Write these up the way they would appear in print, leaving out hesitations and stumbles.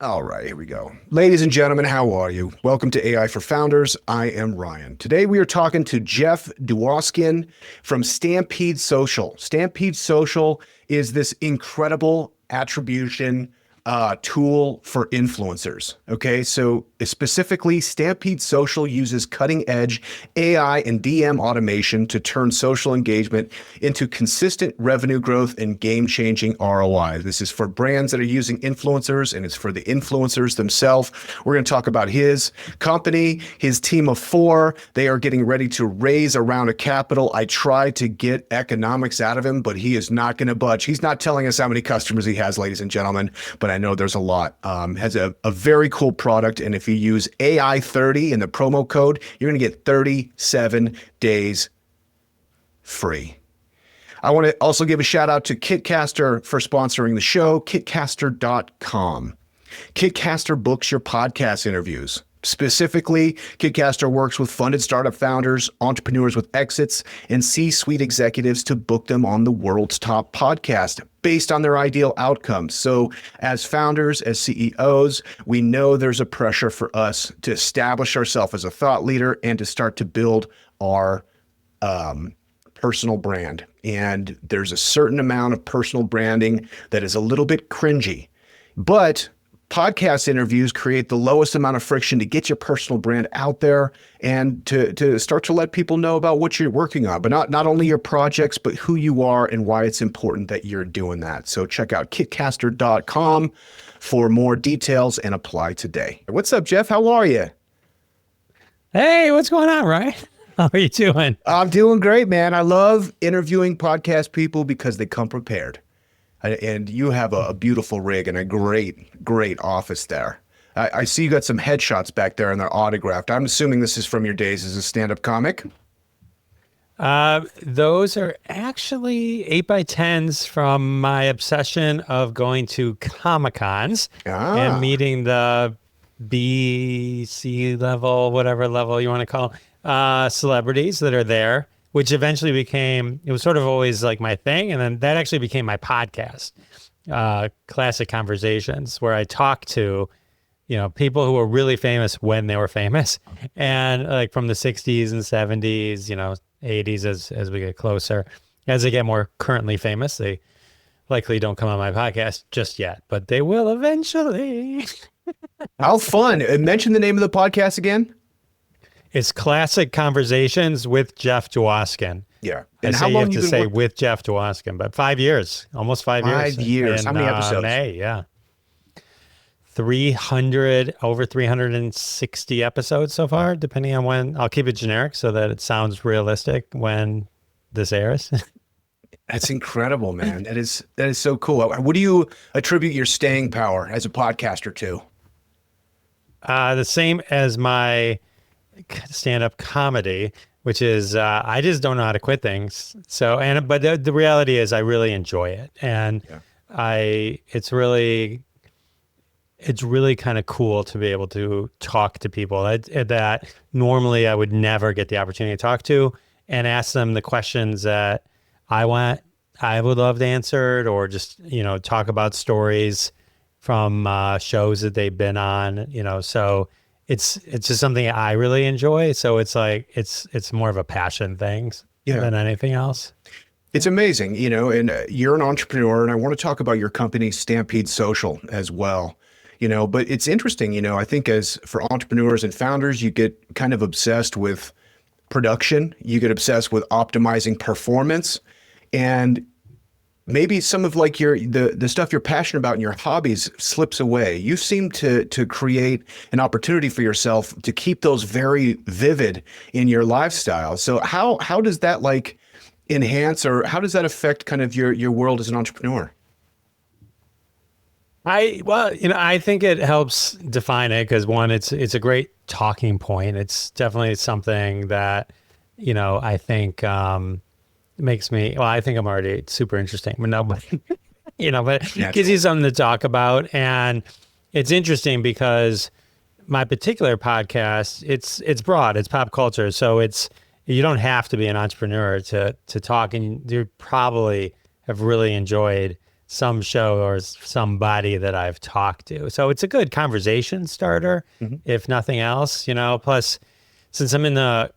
All right, here we go. Ladies and gentlemen, how are you? Welcome to AI for Founders. I am Ryan. Today we are talking to Jeff Dwoskin from Stampede Social. Stampede Social is this incredible attribution tool for influencers. Okay, so specifically, Stampede Social uses cutting edge AI and DM automation to turn social engagement into consistent revenue growth and game changing ROI. This is for brands that are using influencers, and it's for the influencers themselves. We're going to talk about his company, his team of 4. They are getting ready to raise a round of capital. I tried to get economics out of him, but he is not going to budge. He's not telling us how many customers he has, ladies and gentlemen, but I know there's a lot. Has a very cool product, and if you use AI30 in the promo code, you're going to get 37 days free. I want to also give a shout out to Kitcaster for sponsoring the show, kitcaster.com. Kitcaster books your podcast interviews. Specifically, Kitcaster works with funded startup founders, entrepreneurs with exits, and C-suite executives to book them on the world's top podcast based on their ideal outcomes. So as founders, as CEOs, we know there's a pressure for us to establish ourselves as a thought leader and to start to build our personal brand. And there's a certain amount of personal branding that is a little bit cringy, but podcast interviews create the lowest amount of friction to get your personal brand out there and to start to let people know about what you're working on, but not only your projects, but who you are and why it's important that you're doing that. So check out kitcaster.com for more details and apply today. What's up, Jeff? How are you? Hey, what's going on, Ryan? How are you doing? I'm doing great, man. I love interviewing podcast people because they come prepared. And you have a beautiful rig and a great office there. I see you got some headshots back there and they're autographed. I'm assuming this is from your days as a stand-up comic. Those are actually 8x10s from my obsession of going to Comic-Cons and meeting the B, C level, whatever level you want to call, celebrities that are there, which eventually became, it was sort of always like my thing. And then that actually became my podcast, Classic Conversations, where I talk to, people who were really famous when they were famous, and like from the 60s and 70s, 80s as we get closer. As they get more currently famous, they likely don't come on my podcast just yet, but they will eventually. How fun. Mention the name of the podcast again. It's Classic Conversations with Jeff Dwoskin. Yeah. And how long you have to say with Jeff Dwoskin, but 5 years, almost 5 years. 5 years. How many episodes? May, yeah. Over 360 episodes so far, depending on when. I'll keep it generic so that it sounds realistic when this airs. That's incredible, man. That is so cool. What do you attribute your staying power as a podcaster to? The same as my stand-up comedy, which is I just don't know how to quit things. So, but the reality is I really enjoy it, and it's really kind of cool to be able to talk to people that normally I would never get the opportunity to talk to, and ask them the questions that I would love to answer, or just talk about stories from shows that they've been on. So it's just something I really enjoy. So it's like, it's more of a passion thing than anything else. It's amazing, and you're an entrepreneur, and I want to talk about your company, Stampede Social, as well. But it's interesting, I think as for entrepreneurs and founders, you get kind of obsessed with production, you get obsessed with optimizing performance, and maybe some of like the stuff you're passionate about and your hobbies slips away. You seem to create an opportunity for yourself to keep those very vivid in your lifestyle. So how does that like enhance, or how does that affect kind of your world as an entrepreneur? I think it helps define it because one, it's a great talking point. It's definitely something that, I think, makes me, I think I'm already super interesting, but no, but it gives you something to talk about. And it's interesting because my particular podcast, it's broad, it's pop culture. So you don't have to be an entrepreneur to talk, and you probably have really enjoyed some show or somebody that I've talked to. So it's a good conversation starter, if nothing else, plus since I'm in the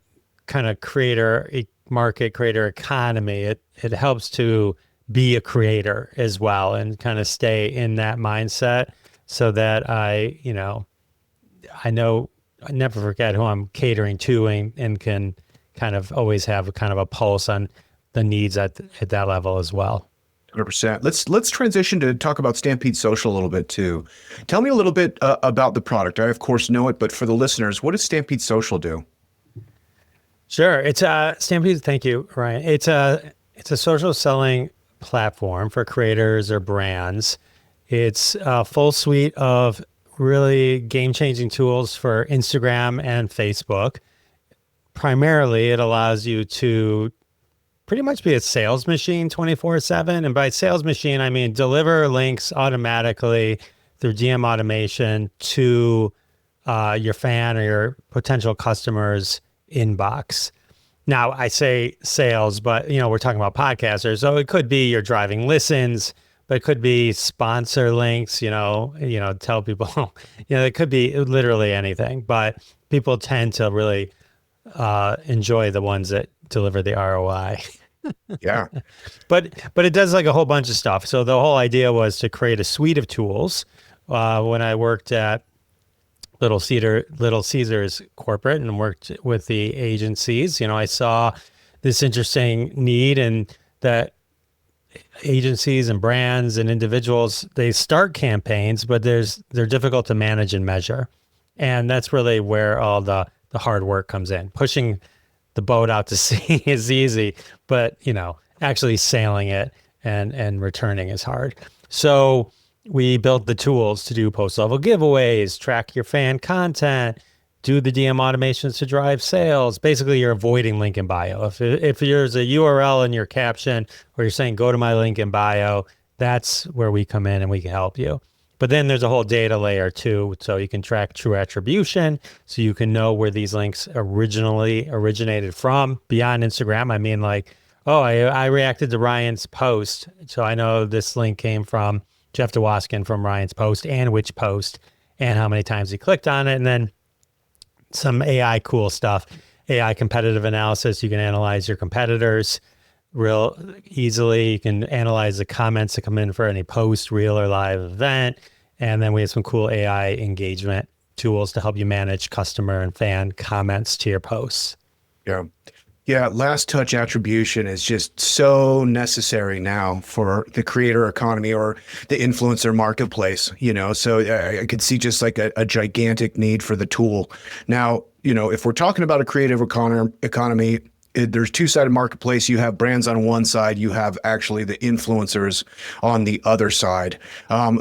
kind of creator economy, it helps to be a creator as well and kind of stay in that mindset so that I know I never forget who I'm catering to and can kind of always have kind of a pulse on the needs at that level as well. 100%. Let's transition to talk about Stampede Social a little bit too. Tell me a little bit about the product. I of course know it, but for the listeners, what does Stampede Social do? Sure, it's Stampede. Thank you, Ryan. It's a social selling platform for creators or brands. It's a full suite of really game-changing tools for Instagram and Facebook. Primarily, it allows you to pretty much be a sales machine 24/7. And by sales machine, I mean deliver links automatically through DM automation to your fan or your potential customers' inbox. Now, I say sales, but we're talking about podcasters, so it could be you're driving listens, but it could be sponsor links. Tell people. It could be literally anything. But people tend to really enjoy the ones that deliver the ROI. Yeah. But it does like a whole bunch of stuff. So the whole idea was to create a suite of tools. When I worked at Little Caesars corporate and worked with the agencies, I saw this interesting need, and that agencies and brands and individuals, they start campaigns, but they're difficult to manage and measure. And that's really where all the hard work comes in. Pushing the boat out to sea is easy, but actually sailing it and returning is hard. So we built the tools to do post-level giveaways, track your fan content, do the DM automations to drive sales. Basically, you're avoiding link in bio. If there's a URL in your caption or you're saying, go to my link in bio, that's where we come in and we can help you. But then there's a whole data layer too. So you can track true attribution. So you can know where these links originally originated from beyond Instagram. I mean, like, I reacted to Ryan's post. So I know this link came from Jeff Dwoskin from Ryan's post and which post and how many times he clicked on it. And then some AI cool stuff, AI competitive analysis. You can analyze your competitors real easily. You can analyze the comments that come in for any post, reel, or live event. And then we have some cool AI engagement tools to help you manage customer and fan comments to your posts. Yeah. Yeah, last touch attribution is just so necessary now for the creator economy or the influencer marketplace, so I could see just like a gigantic need for the tool. Now, if we're talking about a creative economy, there's two-sided marketplace. You have brands on one side, you have actually the influencers on the other side.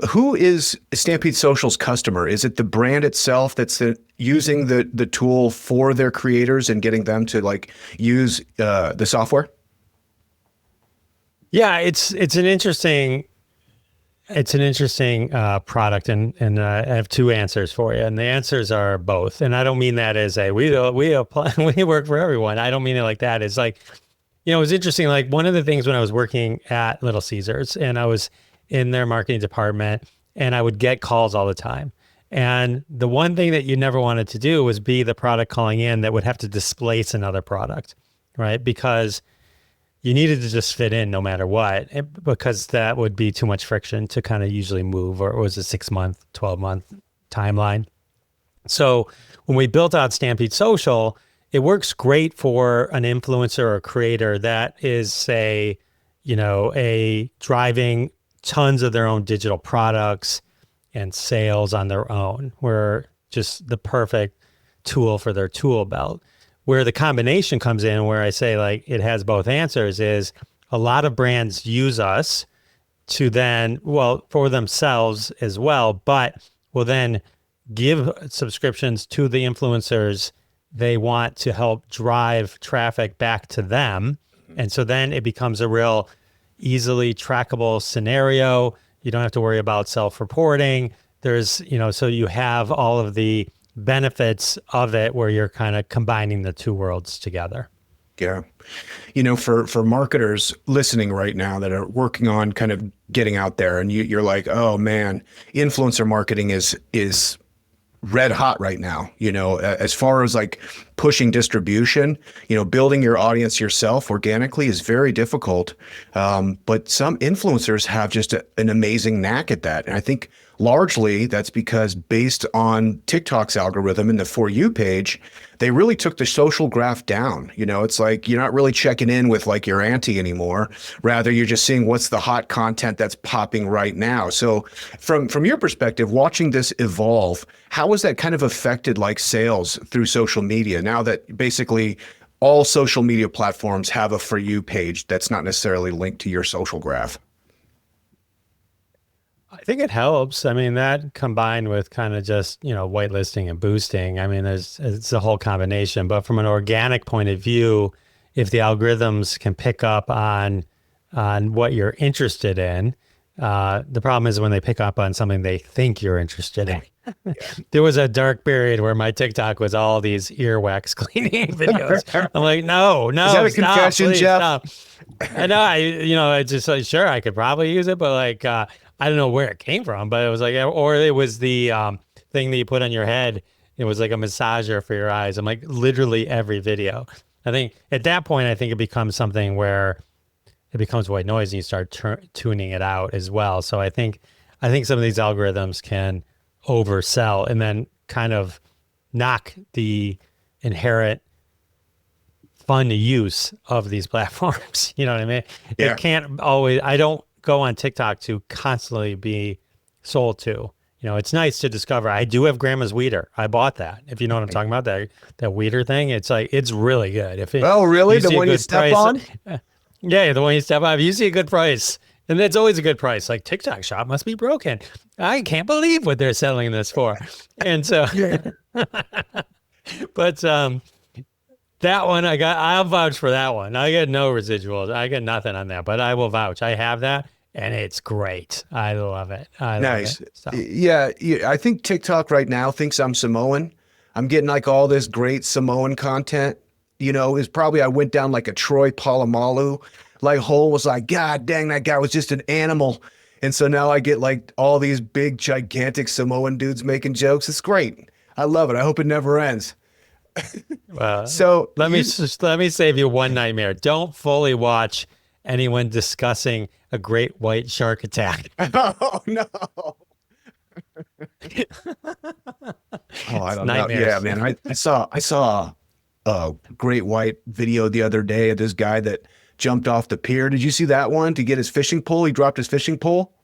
Who is Stampede Social's customer? Is it the brand itself that's using the tool for their creators and getting them to use the software? Yeah, it's an interesting product, and I have two answers for you, and the answers are both. And I don't mean that as we apply, we work for everyone. I don't mean it like that. It's like, it was interesting. Like one of the things when I was working at Little Caesars and I was in their marketing department, and I would get calls all the time. And the one thing that you never wanted to do was be the product calling in that would have to displace another product, right? Because you needed to just fit in no matter what, because that would be too much friction to kind of usually move, or it was a 6-month, 12-month timeline. So when we built out Stampede Social, it works great for an influencer or a creator that is, say, driving tons of their own digital products and sales on their own. We're just the perfect tool for their tool belt. Where the combination comes in, where I say it has both answers, is a lot of brands use us to then, for themselves as well, but will then give subscriptions to the influencers they want to help drive traffic back to them. And so then it becomes a real easily trackable scenario. You don't have to worry about self-reporting. There's, so you have all of the benefits of it where you're kind of combining the two worlds together. Yeah. For marketers listening right now that are working on kind of getting out there, and you're like, oh man, influencer marketing is red hot right now, as far as like pushing distribution, building your audience yourself organically is very difficult. But some influencers have just an amazing knack at that. And I think largely that's because based on TikTok's algorithm in the For You page, they really took the social graph down. It's like you're not really checking in with like your auntie anymore. Rather, you're just seeing what's the hot content that's popping right now. So from your perspective, watching this evolve, how has that kind of affected like sales through social media now that basically all social media platforms have a For You page that's not necessarily linked to your social graph? I think it helps. I mean, that combined with kind of just, whitelisting and boosting. I mean, it's a whole combination. But from an organic point of view, if the algorithms can pick up on what you're interested in, the problem is when they pick up on something they think you're interested in. There was a dark period where my TikTok was all these earwax cleaning videos. I'm like, no, Is that a confession, please, Jeff? stop. I know, I just like, sure, I could probably use it, but like, I don't know where it came from, but it was like, or it was the thing that you put on your head. It was like a massager for your eyes. I'm like, literally every video. I think at that point, I think it becomes something where it becomes white noise and you start tuning it out as well. So I think some of these algorithms can oversell and then kind of knock the inherent fun use of these platforms. You know what I mean? Yeah. It can't always, I don't go on TikTok to constantly be sold to. It's nice to discover. I do have Grandma's Weeder. I bought that. If you know what I'm talking about, that Weeder thing, it's like, it's really good. Oh, really? The one you step on? Yeah, the one you step on. If you see a good price, and it's always a good price, like TikTok shop must be broken. I can't believe what they're selling this for. And so, but that one I'll vouch for that one. I get no residuals. I get nothing on that, but I will vouch. I have that and it's great. I love it. Nice. Love it. So. Yeah. I think TikTok right now thinks I'm Samoan. I'm getting like all this great Samoan content. Is probably I went down like a Troy Polamalu like hole, was like, God dang, that guy was just an animal. And so now I get like all these big, gigantic Samoan dudes making jokes. It's great. I love it. I hope it never ends. Well, so let me save you one nightmare. Don't fully watch anyone discussing a great white shark attack. Oh no. I don't know. Yeah, man. I saw a great white video the other day of this guy that jumped off the pier. Did you see that one? To get his fishing pole, he dropped his fishing pole.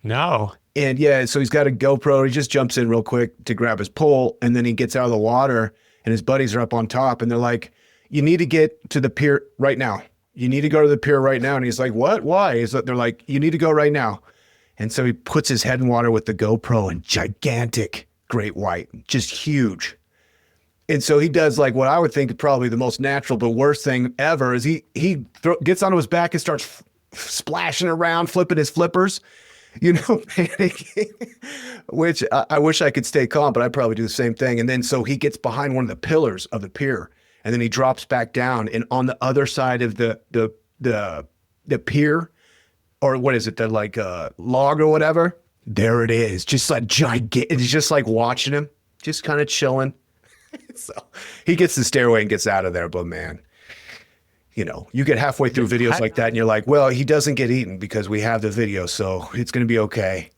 No. And yeah, so he's got a GoPro. He just jumps in real quick to grab his pole, and then he gets out of the water, and his buddies are up on top, and they're like, "You need to get to the pier right now. You need to go to the pier right now." And he's like, "What? Why?" They're like, "You need to go right now." And so he puts his head in water with the GoPro, and gigantic great white, just huge. And so he does like what I would think probably the most natural but worst thing ever is he gets onto his back and starts splashing around, flipping his flippers, panicking, which I wish I could stay calm, but I'd probably do the same thing. And then so he gets behind one of the pillars of the pier, and then he drops back down, and on the other side of the pier, or what is it, the like log or whatever, there it is, just like gigantic. It's just like watching him, just kind of chilling. So he gets the stairway and gets out of there. But man, you get halfway through videos like that and you're like, well, he doesn't get eaten because we have the video, so it's going to be okay.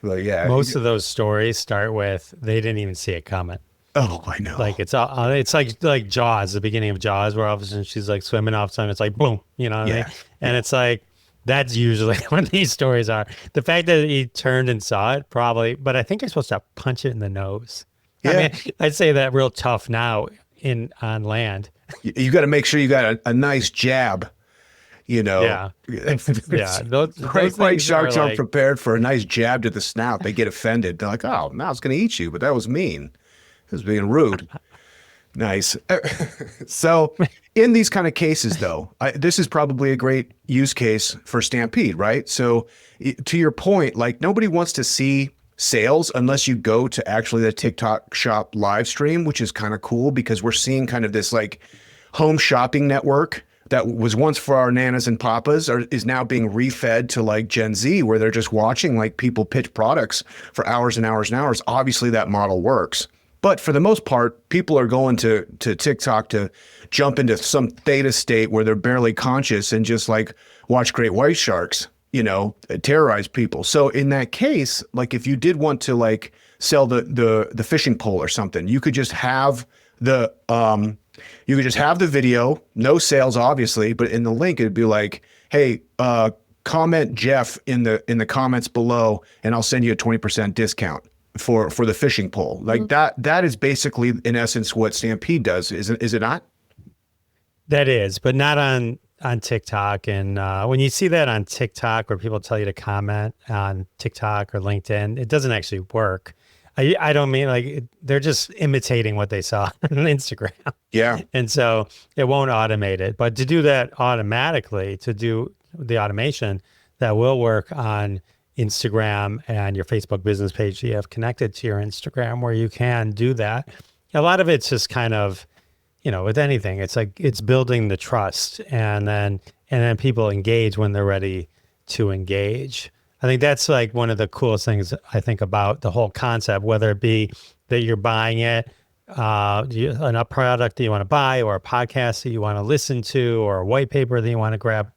Well, yeah. Most of those stories start with, they didn't even see it coming. Oh, I know. Like it's like Jaws, the beginning of Jaws, where all of a sudden she's like swimming off, and it's like, boom, what I mean? And it's like, that's usually what these stories are. The fact that he turned and saw it, probably, but I think you're supposed to punch it in the nose. Yeah. I mean, I'd say that real tough now on land. You got to make sure you got a nice jab, Yeah. Yeah. Those great white sharks aren't like, prepared for a nice jab to the snout. They get offended. They're like, oh, now it's going to eat you, but that was mean. It was being rude. Nice. So in these kind of cases, though, this is probably a great use case for Stampede, right? So to your point, like nobody wants to see sales unless you go to actually the TikTok shop live stream, which is kind of cool because we're seeing kind of this like home shopping network that was once for our nanas and papas is now being refed to like Gen Z, where they're just watching like people pitch products for hours and hours and hours. Obviously that model works. But for the most part, people are going to TikTok to jump into some theta state where they're barely conscious and just like watch great white sharks, terrorize people. So in that case, like if you did want to like sell the fishing pole or something, you could just have the video, no sales obviously, but in the link it'd be like, hey, comment Jeff in the comments below, and I'll send you a 20% discount for the fishing pole. Like that is basically in essence what Stampede does, is it not? That is, but not on TikTok. And when you see that on TikTok, where people tell you to comment on TikTok or LinkedIn, it doesn't actually work. I don't mean like they're just imitating what they saw on Instagram. Yeah. And so it won't automate it. But to do that automatically, to do the automation, that will work on Instagram and your Facebook business page that you have connected to your Instagram, where you can do that. A lot of it's just kind of, with anything, it's like it's building the trust, and then people engage when they're ready to engage. I think that's like one of the coolest things I think about the whole concept, whether it be that you're buying it, a product that you want to buy, or a podcast that you want to listen to, or a white paper that you want to grab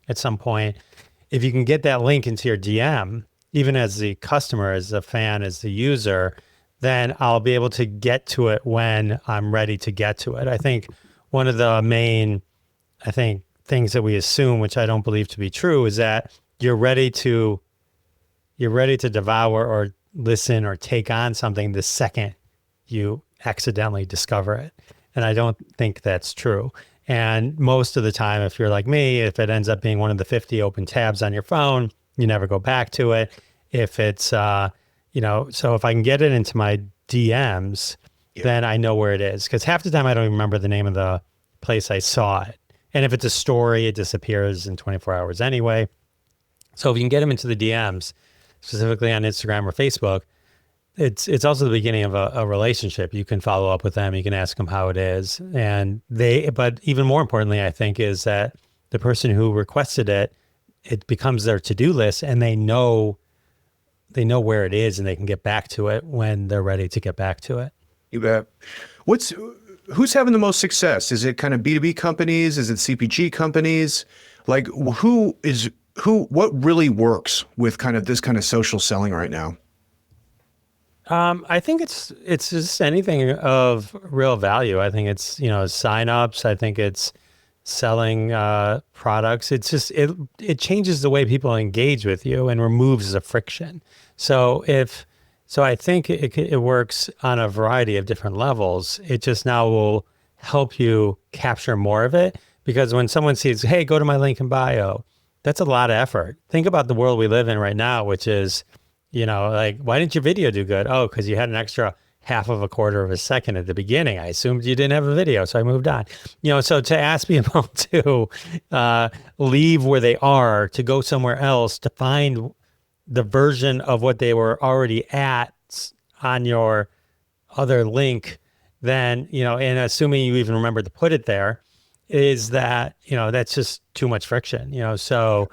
at some point. If you can get that link into your DM, even as the customer, as the fan, as the user, then I'll be able to get to it when I'm ready to get to it. I think one of the main, things that we assume, which I don't believe to be true, is that you're ready to devour or listen or take on something the second you accidentally discover it. And I don't think that's true. And most of the time, if you're like me, if it ends up being one of the 50 open tabs on your phone, you never go back to it. If it's, so if I can get it into my DMs, then I know where it is. Because half the time I don't even remember the name of the place I saw it. And if it's a story, it disappears in 24 hours anyway. So if you can get them into the DMs, specifically on Instagram or Facebook, it's also the beginning of a relationship. You can follow up with them. You can ask them how it is. But even more importantly, I think, is that the person who requested it, it becomes their to-do list, and they know where it is, and they can get back to it when they're ready to get back to it. You bet. Who's having the most success? Is it kind of B2B companies? Is it CPG companies? Like what really works with kind of this kind of social selling right now? I think it's just anything of real value. I think it's, signups. I think it's selling products. It's just, it changes the way people engage with you and removes the friction. So I think it works on a variety of different levels. It just now will help you capture more of it, because when someone sees, hey, go to my link in bio, that's a lot of effort. Think about the world we live in right now, which is, like, why didn't your video do good? Oh, because you had an extra half of a quarter of a second at the beginning. I assumed you didn't have a video, so I moved on. So to ask people to leave where they are, to go somewhere else, to find the version of what they were already at on your other link, then, and assuming you even remember to put it there, is that, that's just too much friction, so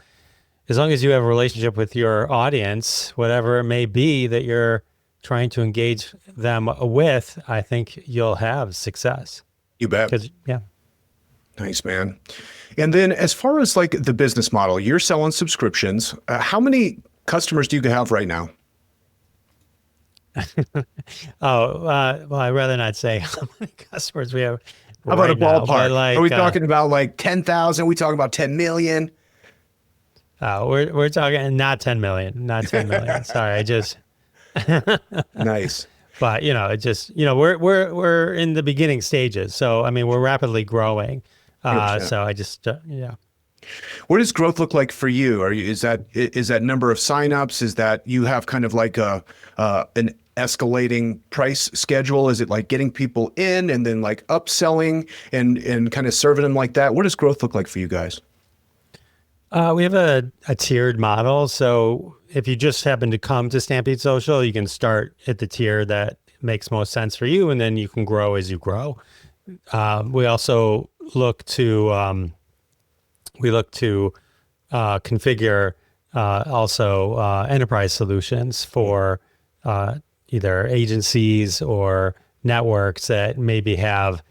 as long as you have a relationship with your audience, whatever it may be that you're trying to engage them with, I think you'll have success. You bet. Yeah. Nice, man. And then as far as like the business model, you're selling subscriptions. How many customers do you have right now? Well, I'd rather not say how many customers we have. How about right a ballpark? Like, are we talking about like 10,000? Are we talking about 10 million? We're talking not 10 million, not 10 million. Sorry, I just. Nice. But it just we're in the beginning stages. So I mean, we're rapidly growing. So I just yeah. What does growth look like for you? Is that number of signups? Is that you have kind of like an escalating price schedule? Is it like getting people in and then like upselling and kind of serving them like that? What does growth look like for you guys? We have a tiered model. So if you just happen to come to Stampede Social, you can start at the tier that makes most sense for you, and then you can grow as you grow. We also look to configure also enterprise solutions for either agencies or networks that maybe have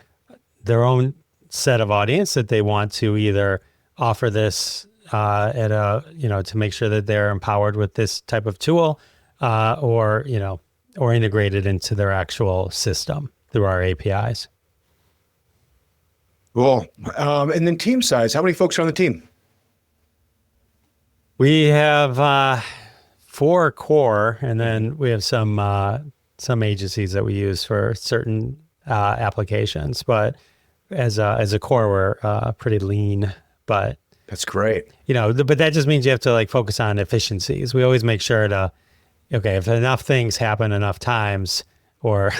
their own set of audience that they want to either offer this at a, to make sure that they're empowered with this type of tool, or integrated into their actual system through our APIs. Cool. And then team size, how many folks are on the team? We have 4 core, and then we have some agencies that we use for certain applications. But as a core, we're pretty lean. But That's great. but that just means you have to like focus on efficiencies. We always make sure to, okay, if enough things happen enough times, or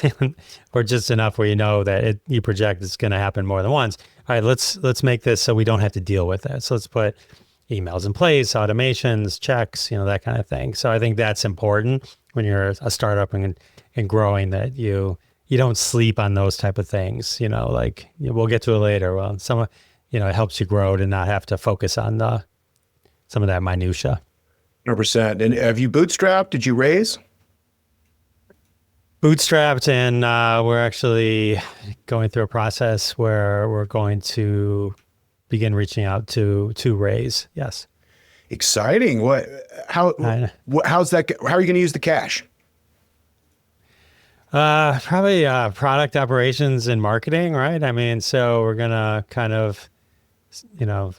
or just enough where that you project it's going to happen more than once. All right, let's make this so we don't have to deal with it. So let's put emails in place, automations, checks, that kind of thing. So I think that's important when you're a startup and growing, that you don't sleep on those type of things. We'll get to it later. Well, it helps you grow to not have to focus on some of that minutia. 100%. And have you bootstrapped? Did you raise? Bootstrapped, and we're actually going through a process where we're going to begin reaching out to raise. Yes. Exciting. How's that? How are you going to use the cash? Probably product operations and marketing, right? So we're going to kind of,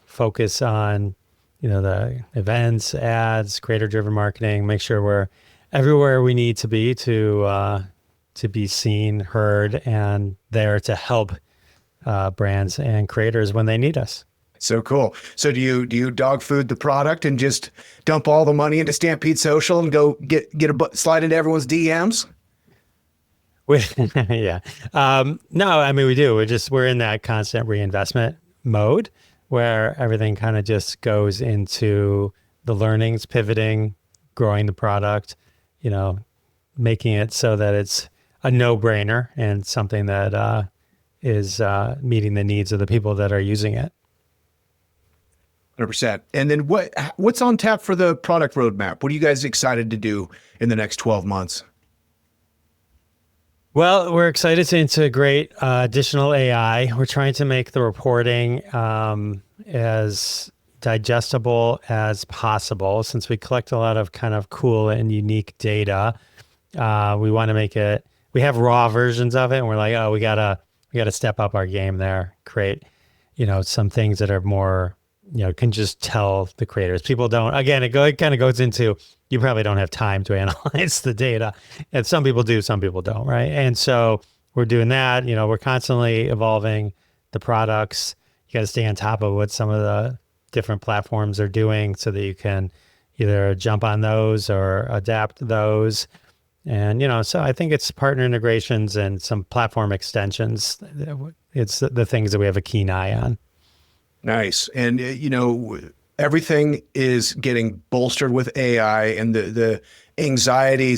focus on, the events, ads, creator-driven marketing, make sure we're everywhere we need to be be seen, heard, and there to help brands and creators when they need us. So cool. So do you dog food the product and just dump all the money into Stampede Social and go slide into everyone's DMs? Yeah. No, we do. We're in that constant reinvestment mode where everything kind of just goes into the learnings, pivoting, growing the product, making it so that it's a no-brainer and something that is meeting the needs of the people that are using it. 100%. And then what's on tap for the product roadmap? What are you guys excited to do in the next 12 months? Well, we're excited to integrate additional AI. We're trying to make the reporting as digestible as possible. Since we collect a lot of kind of cool and unique data, we want to make it. We have raw versions of it, and we're like, oh, we gotta step up our game there. Create, some things that are more, can just tell the creators. People don't. Again, it kind of goes into, you probably don't have time to analyze the data, and some people do, some people don't, right? And so we're doing that. We're constantly evolving the products. You got to stay on top of what some of the different platforms are doing, so that you can either jump on those or adapt those. And so I think it's partner integrations and some platform extensions. It's the things that we have a keen eye on. Nice. And everything is getting bolstered with AI, and the anxiety,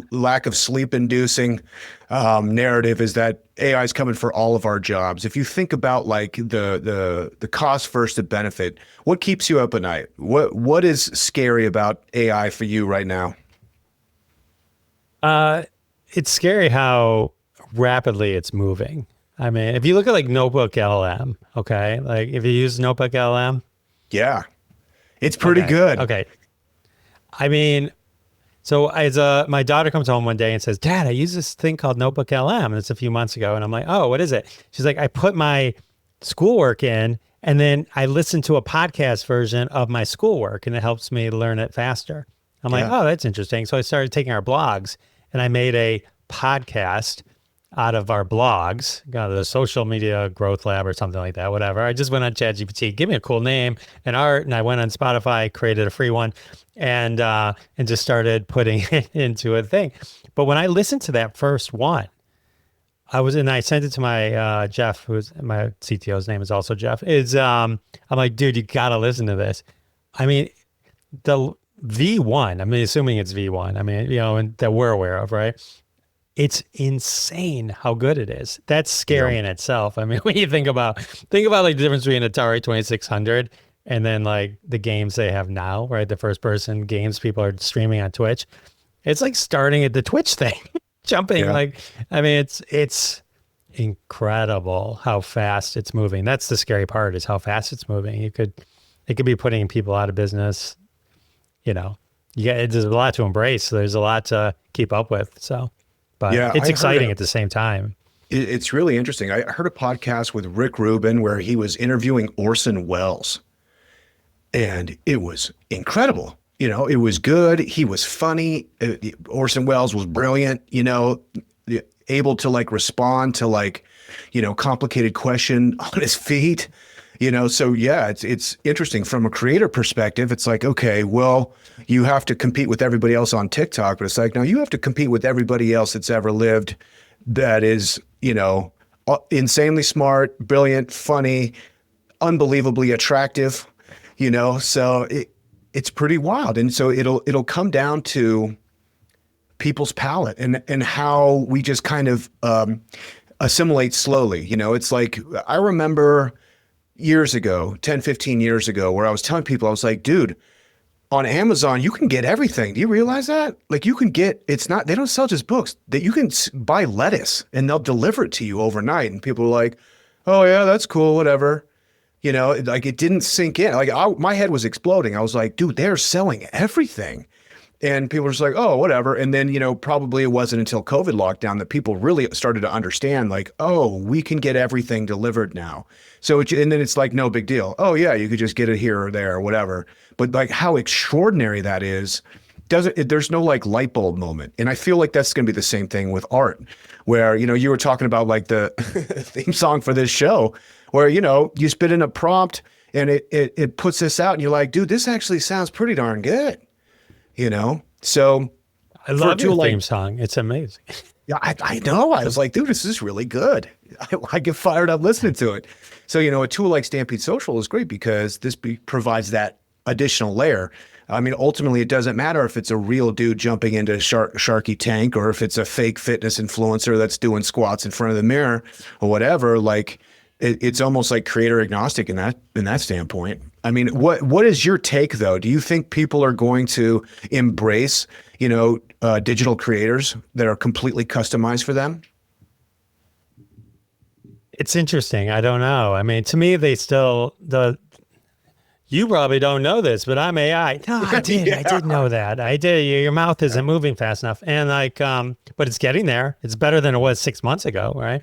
lack of sleep inducing narrative is that AI is coming for all of our jobs. If you think about like the cost versus the benefit, what keeps you up at night? What is scary about AI for you right now? It's scary how rapidly it's moving. If you look at like Notebook LM, okay, like if you use Notebook LM, yeah, it's pretty good. Okay. So my daughter comes home one day and says, Dad, I use this thing called Notebook LM, and it's a few months ago. And I'm like, oh, what is it? She's like, I put my schoolwork in, and then I listen to a podcast version of my schoolwork, and it helps me learn it faster. I'm like, oh, that's interesting. So I started taking our blogs, and I made a podcast out of our blogs, the Social Media Growth Lab or something like that, whatever. I just went on ChatGPT, give me a cool name and art, and I went on Spotify, created a free one, and just started putting it into a thing. But when I listened to that first one, I sent it to my Jeff, who's my CTO's name is also Jeff. I'm like, dude, you gotta listen to this. The V1, assuming it's V1, and that we're aware of, right? it's insane how good it is. That's scary Yeah. in itself. I mean, when you think about like the difference between Atari 2600 and then like the games they have now, right? The first person games people are streaming on Twitch. It's like starting at the Twitch thing, jumping Yeah. like, I mean, it's incredible how fast it's moving. That's the scary part, is how fast it's moving. It could be putting people out of business, you know. There's a lot to embrace. So there's a lot to keep up with. So, but Yeah. it's exciting at the same time. It's really interesting. I heard a podcast with Rick Rubin where he was interviewing Orson Welles, and it was incredible. It was good. He was funny. Orson Welles was brilliant, able to like respond to like, complicated question on his feet, so yeah, it's interesting from a creator perspective. It's like, okay, well, you have to compete with everybody else on TikTok, but it's like, no, you have to compete with everybody else that's ever lived that is, insanely smart, brilliant, funny, unbelievably attractive, so it's pretty wild. And so it'll come down to people's palate and how we just kind of assimilate slowly. It's like, I remember years ago, 10, 15 years ago, where I was telling people, I was like, dude, on Amazon, you can get everything. Do you realize that? Like you can get, they don't sell just books, that you can buy lettuce and they'll deliver it to you overnight. And people were like, oh yeah, that's cool, whatever. Like it didn't sink in. Like my head was exploding. I was like, dude, they're selling everything. And people were just like, oh, whatever. And then, probably it wasn't until COVID lockdown that people really started to understand, like, oh, we can get everything delivered now. So, and then it's like, no big deal. Oh, yeah, you could just get it here or there or whatever. But like how extraordinary that is, there's no like light bulb moment. And I feel like that's going to be the same thing with art, where, you were talking about like the theme song for this show, where, you spit in a prompt and it puts this out and you're like, dude, this actually sounds pretty darn good. So I love your theme song. It's amazing. Yeah, I know. I was like, dude, this is really good. I get fired up listening to it. So, a tool like Stampede Social is great because this provides that additional layer. I mean, ultimately, it doesn't matter if it's a real dude jumping into Sharky Tank or if it's a fake fitness influencer that's doing squats in front of the mirror or whatever. Like, it's almost like creator agnostic in that standpoint. I mean, what is your take though? Do you think people are going to embrace, digital creators that are completely customized for them? It's interesting. I don't know. I mean, to me, you probably don't know this, but I'm AI. No, I did. Yeah. I did know that. I did. Your mouth isn't moving fast enough. And like, but it's getting there. It's better than it was 6 months ago, right?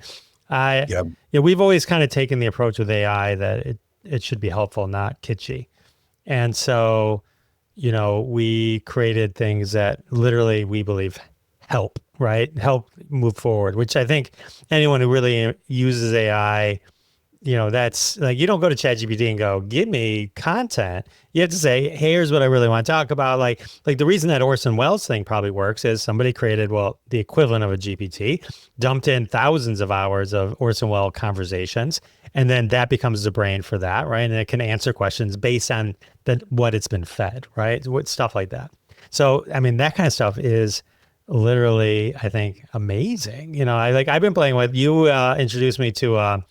Yeah. We've always kind of taken the approach with AI that it should be helpful, not kitschy. And so, we created things that literally we believe help, right? Help move forward, which I think anyone who really uses AI, that's like, you don't go to ChatGPT and go, give me content. You have to say, hey, here's what I really want to talk about. Like the reason that Orson Welles thing probably works is somebody created, the equivalent of a GPT, dumped in thousands of hours of Orson Welles conversations, and then that becomes the brain for that, right? And it can answer questions based on what it's been fed, right? Stuff like that. So, I mean, that kind of stuff is literally, I think, amazing. I've been playing with, you introduced me to a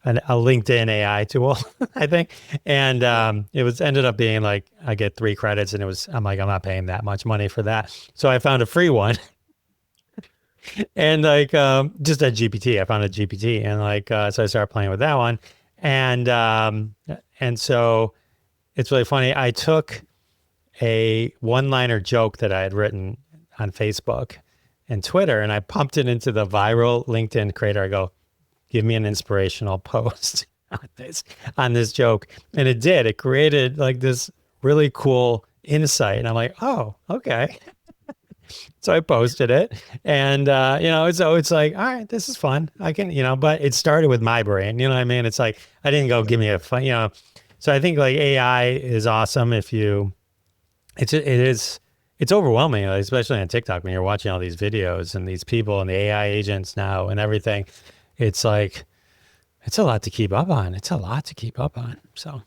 LinkedIn AI tool, I think. And it ended up being like, I get 3 credits and I'm like, I'm not paying that much money for that. So I found a free one. And like, just a GPT, I found a GPT and like, so I started playing with that one. And so it's really funny. I took a one-liner joke that I had written on Facebook and Twitter, and I pumped it into the viral LinkedIn creator. I go, give me an inspirational post on this joke. And it did. It created like this really cool insight. And I'm like, oh, okay. So I posted it and, so it's like, all right, this is fun. I can, but it started with my brain, you know what I mean? It's like, I didn't go give me a fun, so I think like AI is awesome it's overwhelming, especially on TikTok when you're watching all these videos and these people and the AI agents now and everything. It's like, it's a lot to keep up on. So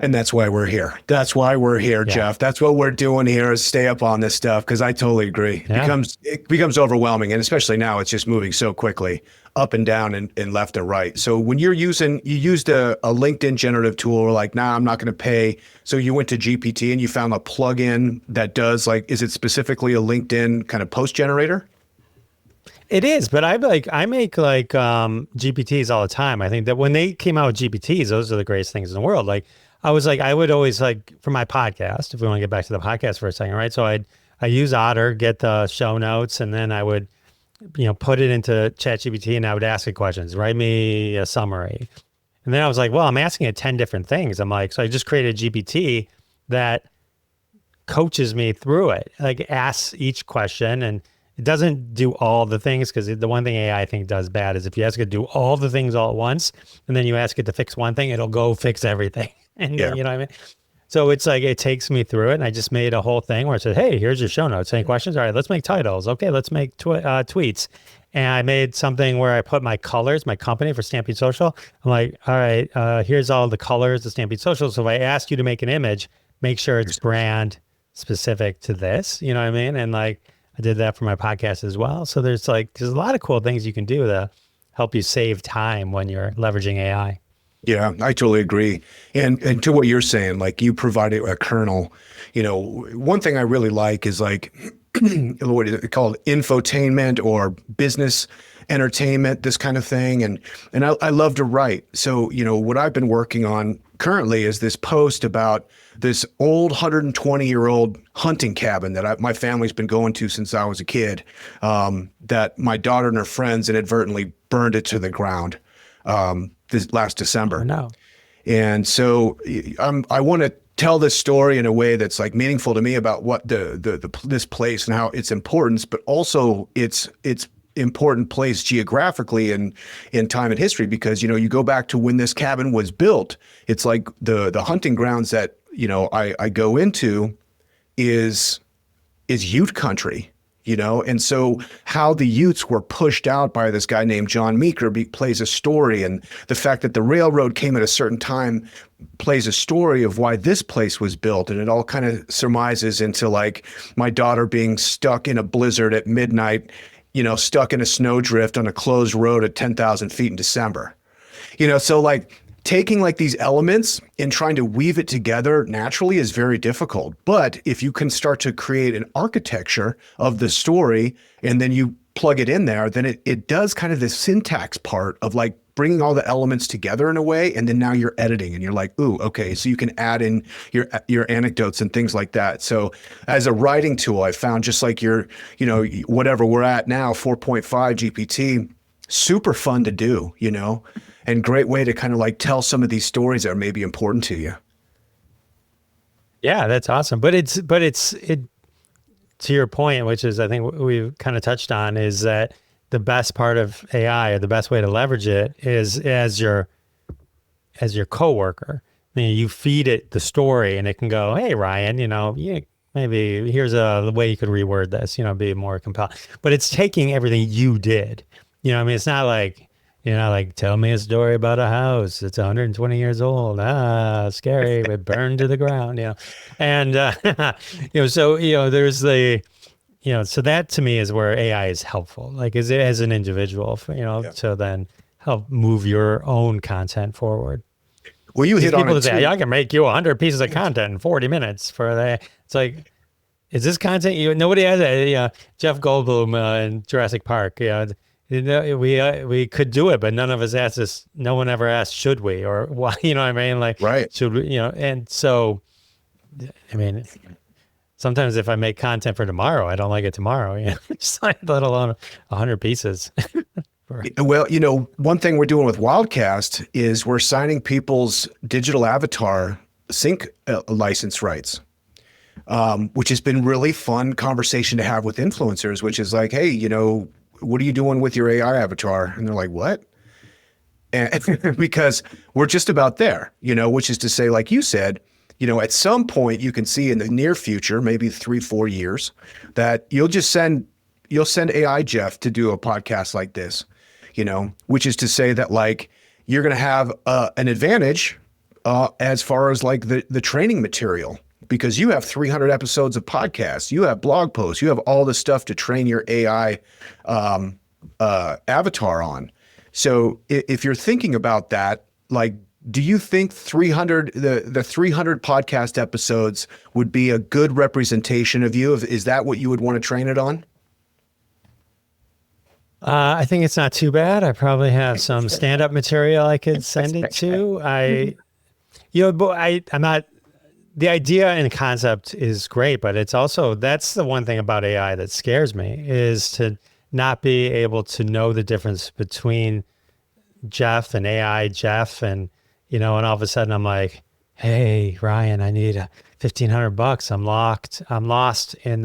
And that's why we're here. That's why we're here, Yeah. Jeff. That's what we're doing here is stay up on this stuff because I totally agree. Yeah. It becomes overwhelming, and especially now it's just moving so quickly up and down and left and right. So when you used a LinkedIn generative tool, like, nah, I'm not going to pay. So you went to GPT and you found a plugin that does like, is it specifically a LinkedIn kind of post generator? It is, but I make GPTs all the time. I think that when they came out with GPTs, those are the greatest things in the world. Like I would always like for my podcast, if we want to get back to the podcast for a second, right? So I use Otter, get the show notes, and then I would, put it into ChatGPT and I would ask it questions, write me a summary. And then I was like, well, I'm asking it 10 different things. I'm like, so I just created a GPT that coaches me through it, like asks each question, and it doesn't do all the things, because the one thing AI I think does bad is if you ask it to do all the things all at once, and then you ask it to fix one thing, it'll go fix everything. And Yeah. you know what I mean? So it's like, it takes me through it. And I just made a whole thing where it said, hey, here's your show notes. Any questions? All right, let's make titles. Okay, let's make tweets. And I made something where I put my colors, my company for Stampede Social. I'm like, all right, here's all the colors of Stampede Social. So if I ask you to make an image, make sure it's brand specific to this. You know what I mean? And like, I did that for my podcast as well. So there's a lot of cool things you can do to help you save time when you're leveraging AI. Yeah, I totally agree. And to what you're saying, like you provided a kernel, one thing I really like is like, what is it called? Infotainment or business entertainment, this kind of thing. And I love to write. So, what I've been working on currently is this post about this old 120-year-old hunting cabin that my family's been going to since I was a kid, that my daughter and her friends inadvertently burned it to the ground. This last December. Oh, no. And so I want to tell this story in a way that's like meaningful to me about what this place and how its importance, but also its important place geographically and in time and history, because you go back to when this cabin was built. It's like the hunting grounds that I go into is Ute country. And so how the Utes were pushed out by this guy named John Meeker plays a story. And the fact that the railroad came at a certain time plays a story of why this place was built. And it all kind of surmises into like my daughter being stuck in a blizzard at midnight, stuck in a snowdrift on a closed road at 10,000 feet in December. So like taking like these elements and trying to weave it together naturally is very difficult. But if you can start to create an architecture of the story and then you plug it in there, then it does kind of this syntax part of like bringing all the elements together in a way. And then now you're editing and you're like, ooh, okay. So you can add in your anecdotes and things like that. So as a writing tool, I found just like your, whatever we're at now, 4.5 GPT, super fun to do, and great way to kind of like tell some of these stories that are maybe important to you. Yeah, that's awesome. But it's to your point, which is I think we've kind of touched on, is that the best part of AI, or the best way to leverage it, is as your coworker. You feed it the story, and it can go, "Hey, Ryan, maybe here's the way you could reword this, be more compelling." But it's taking everything you did. It's not like, tell me a story about a house. It's 120 years old. Scary, but burned to the ground, And, so, there's so that to me is where AI is helpful, like as an individual, to then help move your own content forward. Well, you hit on people it say, too. I can make you 100 pieces of content in 40 minutes for that. It's like, is this content? Nobody has it. Jeff Goldblum in Jurassic Park, we could do it, but none of us asked this. No one ever asked, should we, or why? You know what I mean? Like, right. Should we? And so, I mean, sometimes if I make content for tomorrow, I don't like it tomorrow. Just let alone 100 pieces. Well, one thing we're doing with Wildcast is we're signing people's digital avatar sync license rights. Which has been really fun conversation to have with influencers, which is like, hey, what are you doing with your AI avatar? And they're like, what? And because we're just about there, which is to say, like you said, at some point you can see in the near future, maybe 3-4 years, that you'll send AI Jeff to do a podcast like this, which is to say that like you're going to have an advantage as far as like the training material, because you have 300 episodes of podcasts, you have blog posts, you have all this stuff to train your AI avatar on. So if you're thinking about that, like, do you think 300 the 300 podcast episodes would be a good representation of you? Is that what you would want to train it on? I think it's not too bad. I probably have some stand-up material I could send it to. I'm not, the idea and concept is great, but it's also, that's the one thing about AI that scares me, is to not be able to know the difference between Jeff and AI Jeff. And, and all of a sudden I'm like, hey, Ryan, I need $1,500. I'm lost in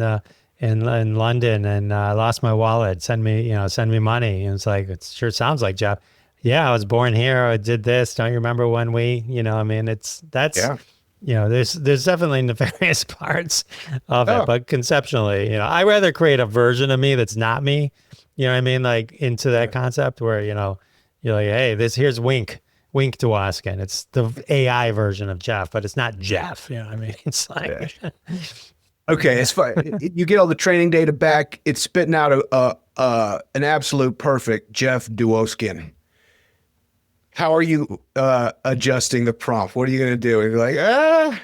London, and I lost my wallet. Send me money. And it's like, it sure sounds like Jeff. Yeah, I was born here. I did this. Don't you remember when we, there's definitely nefarious parts of it, but conceptually, I rather create a version of me that's not me. You know what I mean? Like, into that concept where, you're like, hey, here's Wink Dwoskin. It's the AI version of Jeff, but it's not Jeff. You know what I mean? It's like, okay, it's fine. You get all the training data back. It's spitting out an absolute perfect Jeff Dwoskin. How are you adjusting the prompt? What are you going to do? And you're like,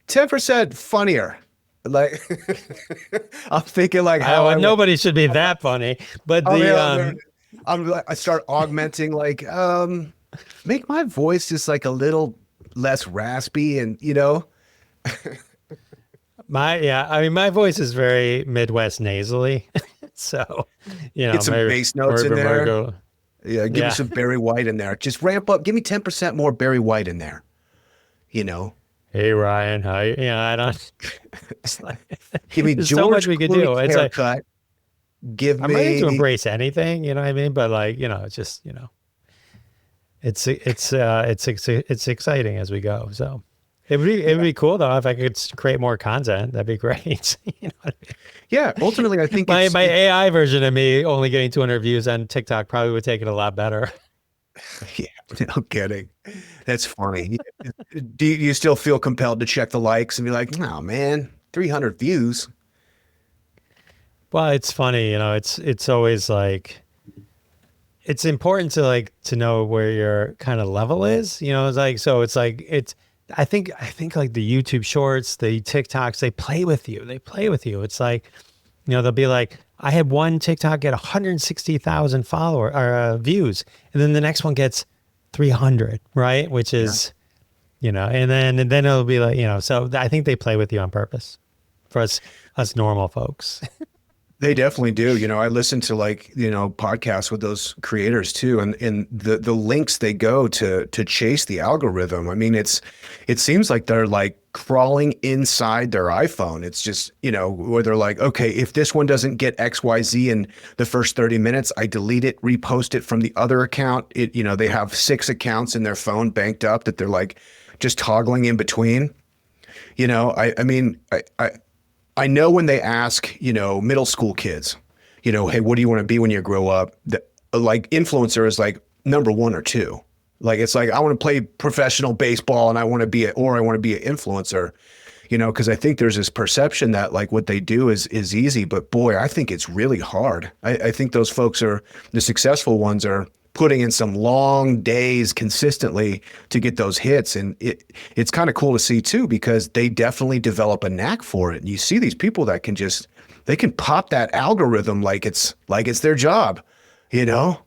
10% funnier. Like, I'm thinking like, nobody should be that funny, but I start augmenting, like, make my voice just like a little less raspy, and my voice is very Midwest nasally. So, get some bass notes in there. Yeah, give me some Barry White in there. Just ramp up. Give me 10% more Barry White in there. Hey, Ryan, how you? I don't. Like, give me There's George so much we could do. It's haircut. Like, I'm ready to embrace anything. You know what I mean? But like, it's just, it's exciting as we go. So. It would be cool though if I could create more content. That'd be great. What I mean? Yeah, ultimately, I think my AI version of me only getting 200 views on TikTok probably would take it a lot better. Yeah, no kidding. That's funny. Do you still feel compelled to check the likes and be like, "No, man, 300 views"? Well, it's funny, it's always like, it's important to know where your kind of level is. I think like the YouTube shorts, the TikToks, they play with you. It's like, they'll be like, I had one TikTok get 160,000 views, and then the next one gets 300, right? Which is, and then it'll be like, so I think they play with you on purpose for us normal folks. They definitely do. I listen to podcasts with those creators too, and the links they go to chase the algorithm. I mean, it seems like they're like crawling inside their iPhone. It's just, where they're like, okay, if this one doesn't get XYZ in the first 30 minutes, I delete it, repost it from the other account. They have 6 accounts in their phone banked up that they're like just toggling in between. I know when they ask, middle school kids, hey, what do you want to be when you grow up? Like, influencer is like number 1 or 2. Like, it's like, I want to play professional baseball and I want to be an influencer, because I think there's this perception that like what they do is easy, but boy, I think it's really hard. I think those folks the successful ones are putting in some long days consistently to get those hits. And it's kind of cool to see too, because they definitely develop a knack for it. And you see these people that they can pop that algorithm like it's their job, I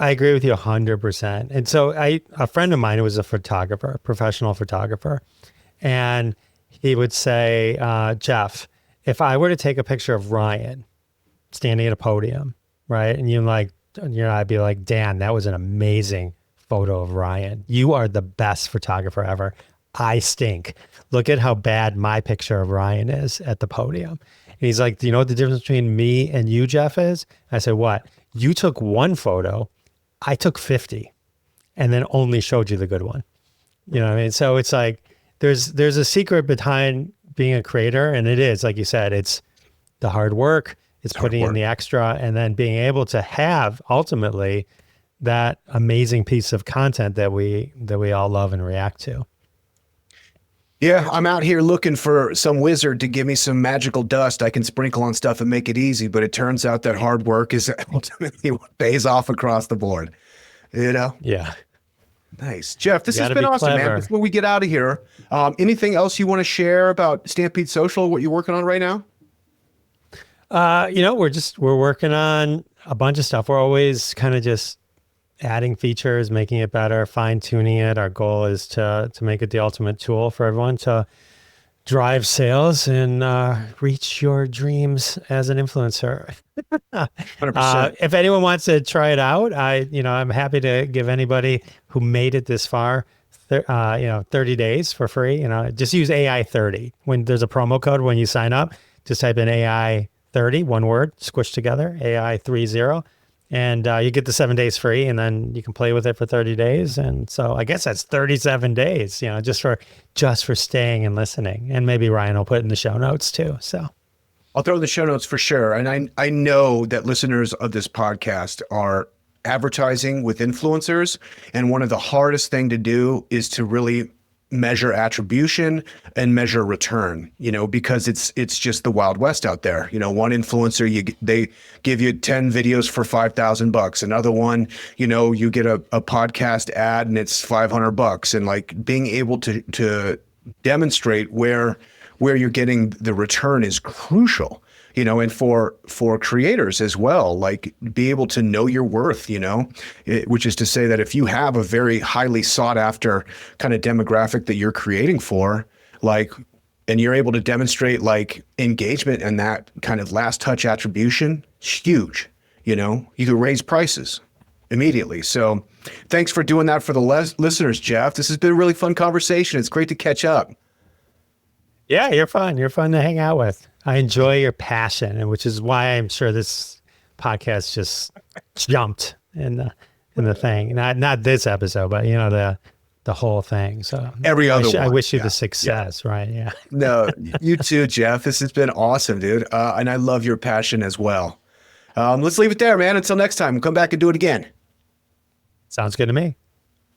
agree with you 100%. And so a friend of mine who was a photographer, professional photographer, and he would say, Jeff, if I were to take a picture of Ryan standing at a podium, right? And I'd be like, Dan, that was an amazing photo of Ryan. You are the best photographer ever. I stink. Look at how bad my picture of Ryan is at the podium. And he's like, do you know what the difference between me and you, Jeff, is? I said, what? You took 1 photo. I took 50 and then only showed you the good one. You know what I mean? So it's like, there's a secret behind being a creator. And it is, like you said, it's the hard work. It's putting in the extra, and then being able to have ultimately that amazing piece of content that we all love and react to. Yeah, I'm out here looking for some wizard to give me some magical dust I can sprinkle on stuff and make it easy, but it turns out that hard work is ultimately what pays off across the board. You know? Yeah. Nice. Jeff, this You has gotta been be awesome, man. clever. Before we get out of here, anything else you want to share about Stampede Social, what you're working on right now? We're working on a bunch of stuff. We're always kind of just adding features, making it better, fine tuning it. Our goal is to make it the ultimate tool for everyone to drive sales and reach your dreams as an influencer. 100%. If anyone wants to try it out, I'm happy to give anybody who made it this far, 30 days for free. Just use AI 30 when there's a promo code when you sign up. Just type in AI 30, one word, squished together, AI 30. And you get the 7 days free, and then you can play with it for 30 days. And so I guess that's 37 days, just for staying and listening. And maybe Ryan will put it in the show notes too. So I'll throw in the show notes for sure. And I know that listeners of this podcast are advertising with influencers. And one of the hardest thing to do is to really measure attribution and measure return, because it's just the Wild West out there. One influencer, they give you 10 videos for $5,000. Another one, you get a podcast ad and it's $500. And like being able to demonstrate where you're getting the return is crucial, and for creators as well, like be able to know your worth, which is to say that if you have a very highly sought after kind of demographic that you're creating for, and you're able to demonstrate like engagement and that kind of last touch attribution, it's huge, you can raise prices immediately. So thanks for doing that for the listeners, Jeff. This has been a really fun conversation. It's great to catch up. yeah, you're fun. You're fun to hang out with. I enjoy your passion, and which is why I'm sure this podcast just jumped in the thing. Not this episode, but the whole thing. So Every other I one. wish you Yeah. the success, right? Yeah. No, you too, Jeff. This has been awesome, dude. And I love your passion as well. Let's leave it there, man. Until next time, we'll come back and do it again. Sounds good to me.